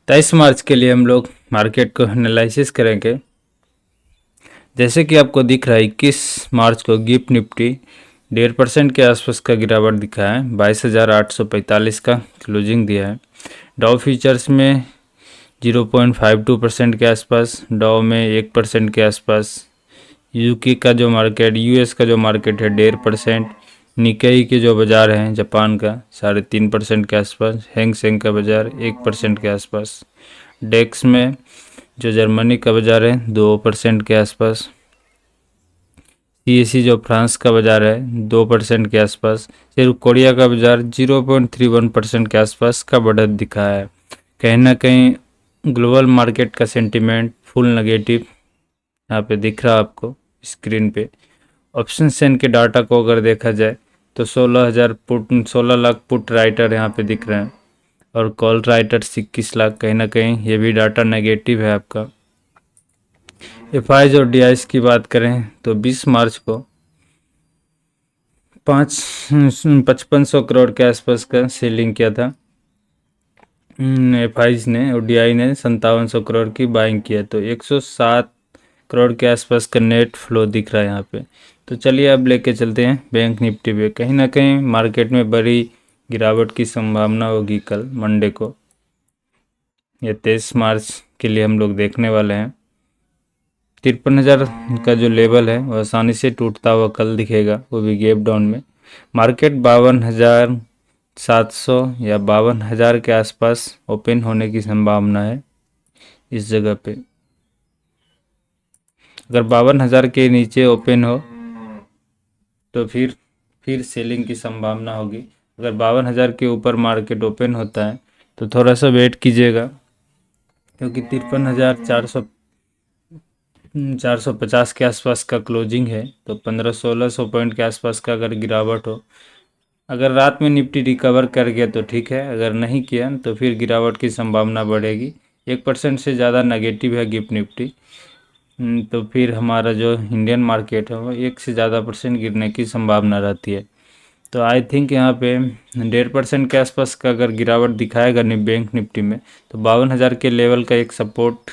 23 मार्च के लिए हम लोग मार्केट को एनालिसिस करेंगे। जैसे कि आपको दिख रहा है 21 मार्च को गिफ्ट निफ्टी 1.5% के आसपास का गिरावट दिखा है। 22,845 का क्लोजिंग दिया है। डाउ फ्यूचर्स में 0.52% के आसपास, डाउ में 1% के आसपास। यूके का जो मार्केट, यूएस का जो मार्केट है 1.5%। निकेई के जो बाज़ार हैं जापान का 3.5% के आसपास। हैंग सेंग का बाज़ार 1% के आसपास। डेक्स में जो जर्मनी का बाज़ार है 2% के आसपास। सीएसई जो फ्रांस का बाज़ार है 2% के आसपास। सिर्फ कोरिया का बाज़ार 0.31% के आसपास का बढ़त दिखा है। कहीं ना कहीं ग्लोबल मार्केट का सेंटिमेंट फुल नेगेटिव यहाँ पे दिख रहा है आपको स्क्रीन पे। ऑप्शन सेन के डाटा को अगर देखा जाए तो 16 लाख पुट राइटर यहाँ पे दिख रहे हैं और कॉल राइटर्स 21 लाख। कहीं ना कहीं ये भी डाटा नेगेटिव है आपका। एफआईज और डीआईज की बात करें तो 20 मार्च को 5500 करोड़ के आसपास का सेलिंग किया था एफआईज ने, और डीआई ने 5700 करोड़ की बाइंग किया। तो 107 करोड़ के आसपास का नेट फ्लो दिख रहा है यहाँ पे। तो चलिए अब लेके चलते हैं बैंक निफ्टी पे। कहीं ना कहीं मार्केट में बड़ी गिरावट की संभावना होगी कल मंडे को। ये 23 मार्च के लिए हम लोग देखने वाले हैं। 53,000 का जो लेवल है वो आसानी से टूटता हुआ कल दिखेगा, वो भी गैप डाउन में। मार्केट 52,700 या 52,000 के आसपास ओपन होने की संभावना है इस जगह पे। अगर 52,000 के नीचे ओपन हो तो फिर सेलिंग की संभावना होगी। अगर 52,000 के ऊपर मार्केट ओपन होता है तो थोड़ा सा वेट कीजिएगा, क्योंकि 53,450 के आसपास का क्लोजिंग है। तो 1500-1600 पॉइंट के आसपास का अगर गिरावट हो, अगर रात में निफ्टी रिकवर कर गया तो ठीक है, अगर नहीं किया तो फिर गिरावट की संभावना बढ़ेगी। 1% से ज़्यादा नेगेटिव है गिफ्ट निफ्टी। तो फिर हमारा जो इंडियन मार्केट है वो 1 से ज़्यादा % गिरने की संभावना रहती है। तो आई थिंक यहाँ पे 1.5% के आसपास का अगर गिरावट दिखाएगा बैंक निफ्टी में तो 52,000 के लेवल का एक सपोर्ट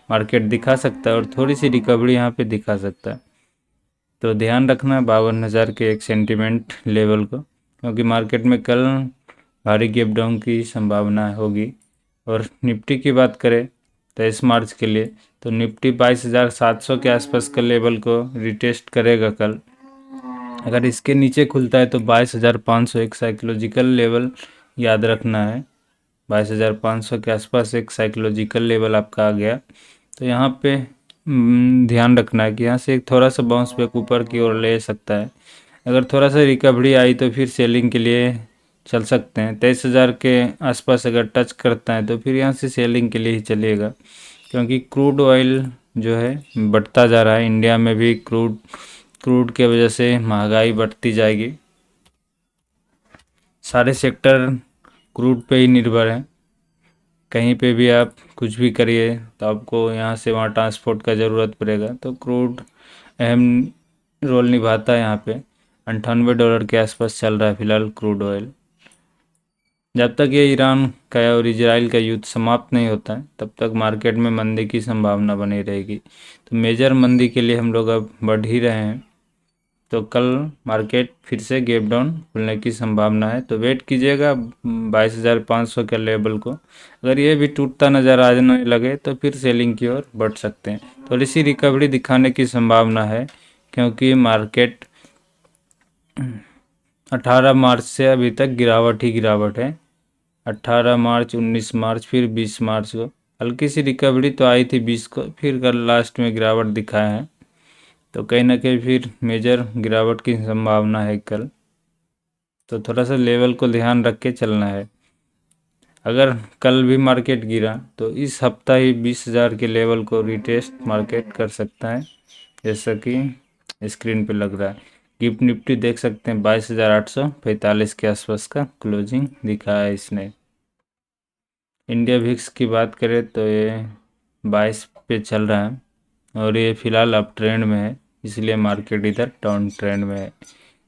मार्केट दिखा सकता है और थोड़ी सी रिकवरी यहाँ पे दिखा सकता है। तो ध्यान रखना 52,000 के एक सेंटीमेंट लेवल को, क्योंकि मार्केट में कल भारी गैप डाउन की संभावना होगी। और निफ्टी की बात करें 23 मार्च के लिए तो निफ्टी 22,700 के आसपास का लेवल को रिटेस्ट करेगा कल। अगर इसके नीचे खुलता है तो 22,500 एक साइकोलॉजिकल लेवल याद रखना है। 22,500 के आसपास एक साइकोलॉजिकल लेवल आपका आ गया तो यहाँ पे ध्यान रखना है कि यहाँ से एक थोड़ा सा बाउंस बैक ऊपर की ओर ले सकता है। अगर थोड़ा सा रिकवरी आई तो फिर सेलिंग के लिए चल सकते हैं। 23,000 के आसपास अगर टच करता है तो फिर यहाँ से सेलिंग के लिए ही चलिएगा, क्योंकि क्रूड ऑयल जो है बढ़ता जा रहा है। इंडिया में भी क्रूड के वजह से महंगाई बढ़ती जाएगी। सारे सेक्टर क्रूड पे ही निर्भर हैं। कहीं पे भी आप कुछ भी करिए तो आपको यहाँ से वहाँ ट्रांसपोर्ट का ज़रूरत पड़ेगा। तो क्रूड अहम रोल निभाता है यहाँ पे। $98 के आसपास चल रहा है फिलहाल क्रूड ऑयल। जब तक ये ईरान का और इजराइल का युद्ध समाप्त नहीं होता है तब तक मार्केट में मंदी की संभावना बनी रहेगी। तो मेजर मंदी के लिए हम लोग अब बढ़ ही रहे हैं। तो कल मार्केट फिर से गैप डाउन खुलने की संभावना है। तो वेट कीजिएगा 22,500 के लेवल को। अगर ये भी टूटता नज़र आने लगे तो फिर सेलिंग की ओर बढ़ सकते हैं। थोड़ी सी रिकवरी दिखाने की संभावना है, क्योंकि मार्केट 18 मार्च से अभी तक गिरावट ही गिरावट है। 18 मार्च, 19 मार्च, फिर 20 मार्च को हल्की सी रिकवरी तो आई थी 20 को, फिर कल लास्ट में गिरावट दिखाए हैं। तो कहीं ना कहीं फिर मेजर गिरावट की संभावना है कल। तो थोड़ा सा लेवल को ध्यान रख के चलना है। अगर कल भी मार्केट गिरा तो इस हफ्ता ही 20,000 के लेवल को रिटेस्ट मार्केट कर सकता है, जैसा कि स्क्रीन पे लग रहा है। गिफ्ट निफ्टी देख सकते हैं 22,845 के आसपास का क्लोजिंग दिखा है इसने। इंडिया विक्स की बात करें तो ये 22 पे चल रहा है और ये फिलहाल अप ट्रेंड में है, इसलिए मार्केट इधर डाउन ट्रेंड में है।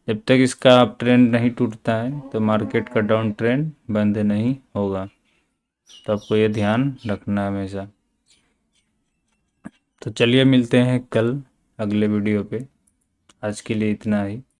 जब तक इसका अप ट्रेंड नहीं टूटता है तो मार्केट का डाउन ट्रेंड बंद नहीं होगा। तो आपको ये ध्यान रखना है हमेशा। तो चलिए मिलते हैं कल अगले वीडियो पे। आज के लिए इतना ही।